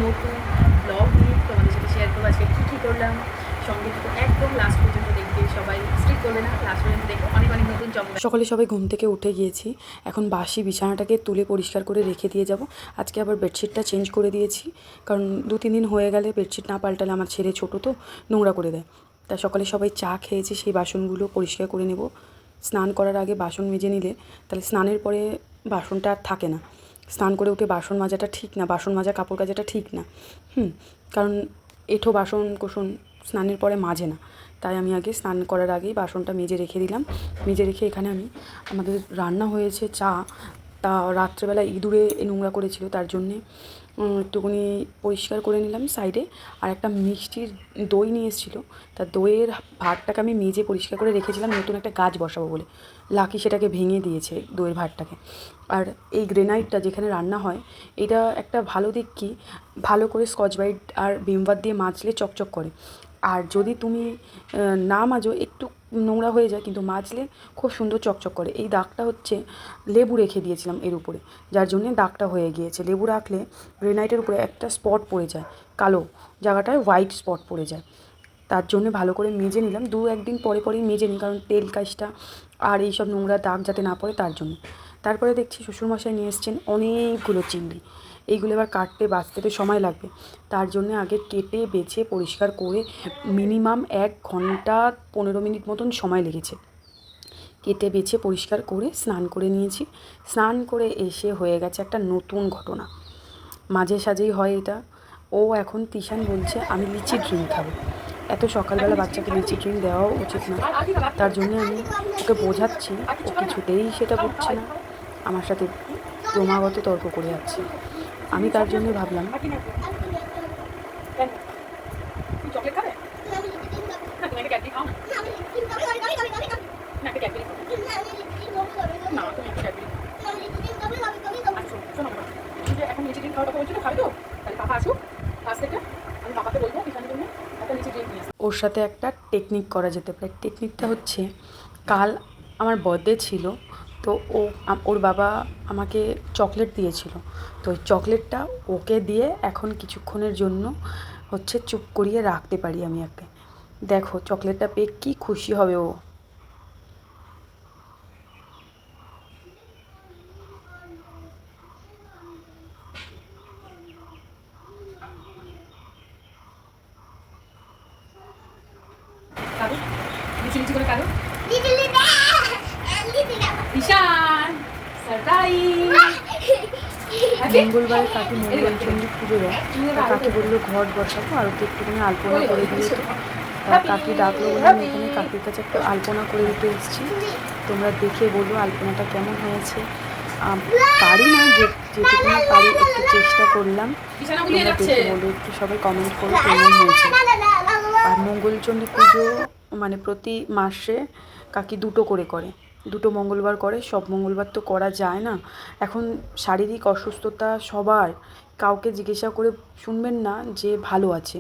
নতুন ব্লগ নিয়ে তোমাদের সাথে শেয়ার করবো আজকে কী কী করলাম। সঙ্গে তো একদম লাস্ট পর্যন্ত দেখবে, সবাই স্কিপ করবে না, লাস্ট পর্যন্ত দেখো, অনেক অনেক নতুন চমক। সকালে সবাই ঘুম থেকে উঠে গিয়েছি, এখন বাসি বিছানাটাকে তুলে পরিষ্কার করে রেখে দিয়ে যাব। আজকে আবার বেডশিটটা চেঞ্জ করে দিয়েছি, কারণ 2-3 দিন হয়ে গেলে বেডশিট না পাল্টালে আমার ছেলে ছোটো তো নোংরা করে দেয়। তাই সকালে সবাই চা খেয়েছি, সেই বাসনগুলো পরিষ্কার করে নেব। স্নান করার আগে বাসন মেজে নিলে তাহলে স্নানের পরে বাসনটা আর থাকে না। স্নান করে উঠে বাসন মাজাটা ঠিক না, বাসন মাজা কাপড় কাচাটা ঠিক না। কারণ এঁঠো বাসন কোসন স্নানের পরে মাজে না। তাই আমি আগে স্নান করার আগেই বাসনটা মেজে রেখে দিলাম। মেজে রেখে এখানে আমি আমাদের রান্না হয়েছে চা, তা রাত্রেবেলা ইঁদুরে নোংরা করেছিল, তার জন্যে একটুখানি পরিষ্কার করে নিলাম সাইডে। আর একটা মিষ্টির দই নিয়ে এসেছিলো, তা দইয়ের ভাতটাকে আমি মেজে পরিষ্কার করে রেখেছিলাম নতুন একটা গাছ বসাবো বলে। লাকি সেটাকে ভেঙে দিয়েছে দইয়ের ভাতটাকে। আর এই গ্রেনাইটটা যেখানে রান্না হয়, এটা একটা ভালো দিক কি, ভালো করে স্কচ ব্রাইট আর ভিম বার দিয়ে মাজলে চকচক করে। আর যদি তুমি না মাজো একটু নোংরা হয়ে যায়, কিন্তু মাজলে খুব সুন্দর চকচক করে। এই দাগটা হচ্ছে লেবু রেখে দিয়েছিলাম এর উপরে, যার জন্যে দাগটা হয়ে গিয়েছে। লেবু রাখলে গ্রেনাইটের উপরে একটা স্পট পড়ে যায়, কালো জায়গাটায় হোয়াইট স্পট পড়ে যায়। তার জন্য ভালো করে মেজে নিলাম, 2-1 দিন পরে পরেই মেজে নিই, কারণ তেল কাজটা আর এইসব নোংরা দাগ যাতে না পড়ে তার জন্য। তারপরে দেখছি শ্বশুরমশাই নিয়ে এসছেন অনেকগুলো চিংড়ি। এইগুলো এবার কাটতে বাছতে তো সময় লাগবে, তার জন্য আগে কেটে বেছে পরিষ্কার করে মিনিমাম 1 ঘন্টা 15 মিনিট মতন সময় লেগেছে। কেটে বেছে পরিষ্কার করে স্নান করে নিয়েছি। স্নান করে এসে হয়ে গেছে একটা নতুন ঘটনা, মাঝে সাঝেই হয় এটা। ও এখন তিশান বলছে আমি লিচি ড্রিঙ্ক খাবো। এত সকালবেলা বাচ্চাকে লিচি ড্রিঙ্ক দেওয়াও উচিত না, তার জন্য আমি ওকে বোঝাচ্ছি, ও কিছুতেই সেটা বুঝছে না, আমার সাথে ক্রমাগত তর্ক করে যাচ্ছে। আমি তার জন্য ভাবলাম ওর সাথে একটা টেকনিক করা যেতে পারে। টেকনিকটা হচ্ছে, কাল আমার বার্থডে ছিল, তো ওর বাবা আমাকে চকলেট দিয়েছিল, তো ওই চকলেটটা ওকে দিয়ে এখন কিছুক্ষণের জন্য হচ্ছে চুপ করিয়ে রাখতে পারি আমি ওকে। দেখো চকলেটটা পেয়ে কী খুশি হবে ও। মঙ্গলবারে কাকি মঙ্গলচণ্ডী পুজো দেয়, কাকি বললো ঘট বসাবো আর ওকে একটুখানি আলপনা করে দিয়ে। কাকি ডাকলো বলে আমি এখানে কাকির কাছে একটু আলপনা করে দিতে এসেছি। তোমরা দেখে বলো আলপনাটা কেমন হয়েছে। পারি না, যেটুকুনি পারি একটু চেষ্টা করলাম। তোমরা দেখে বলো, একটু সবাই কমেন্ট করো কেমন হয়েছে। আর মঙ্গলচণ্ডী পুজো মানে প্রতি মাসে কাকি 2টো করে 2টো মঙ্গলবার করে, সব মঙ্গলবার তো করা যায় না। এখন শারীরিক অসুস্থতা সবার, কাউকে জিজ্ঞাসা করে শুনবেন না যে ভালো আছে,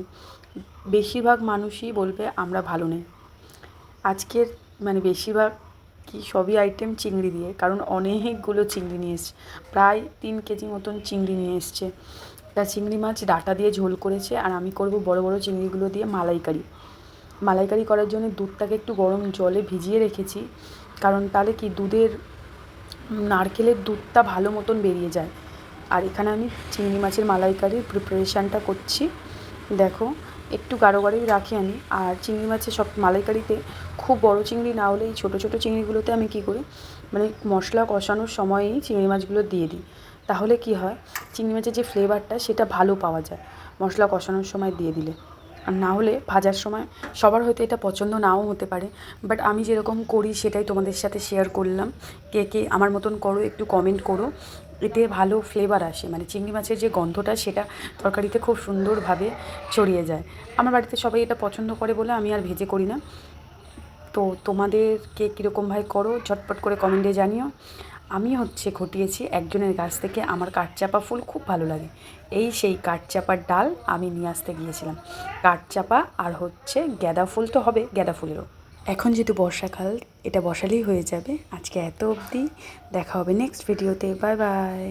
বেশিরভাগ মানুষই বলবে আমরা ভালো নেই। আজকের মানে বেশিরভাগ কি সবই আইটেম চিংড়ি দিয়ে, কারণ অনেকগুলো চিংড়ি নিয়ে এসছে, প্রায় 3 কেজি মতন চিংড়ি নিয়ে এসছে। তা চিংড়ি মাছ ডাঁটা দিয়ে ঝোল করেছে, আর আমি করব বড় বড় চিংড়িগুলো দিয়ে মালাইকারি। মালাইকারি করার জন্য দুধটাকে একটু গরম জলে ভিজিয়ে রেখেছি, কারণ তাহলে কি দুধের নারকেলের দুধটা ভালো মতন বেরিয়ে যায়। আর এখানে আমি চিংড়ি মাছের মালাইকারির প্রিপারেশানটা করছি। দেখো একটু গাঢ় গাঢ়ই রাখি আমি। আর চিংড়ি মাছের সব মালাইকারিতে খুব বড় চিংড়ি না হলে এই ছোটো ছোটো চিংড়িগুলোতে আমি কী করি, মানে মশলা কষানোর সময়ই চিংড়ি মাছগুলো দিয়ে দিই। তাহলে কি হয়, চিংড়ি মাছের যে ফ্লেভারটা সেটা ভালো পাওয়া যায় মশলা কষানোর সময় দিয়ে দিলে। আর না হলে ভাজার সময়, সবার হয়তো এটা পছন্দ নাও হতে পারে, বাট আমি যেরকম করি সেটাই তোমাদের সাথে শেয়ার করলাম। কে কে আমার মতন করো একটু কমেন্ট করো। এতে ভালো ফ্লেভার আসে, মানে চিংড়ি মাছের যে গন্ধটা সেটা তরকারিতে খুব সুন্দরভাবে ছড়িয়ে যায়। আমার বাড়িতে সবাই এটা পছন্দ করে বলে আমি আর ভেজে করি না। তো তোমাদের কে কীরকমভাবে করো ঝটপট করে কমেন্টে জানিও। আমি হচ্ছে ঘটিয়েছি একজনের কাছ থেকে, আমার কাঠচাপা ফুল খুব ভালো লাগে, এই সেই কাঠচাপার ডাল আমি নিয়ে আসতে গিয়েছিলাম। কাঠচাপা আর হচ্ছে গাঁদা ফুল তো হবে, গাঁদা ফুলেরও। এখন যেহেতু বর্ষাকাল, এটা বসালেই হয়ে যাবে। আজকে এত অবধি, দেখা হবে নেক্সট ভিডিওতে। Bye bye.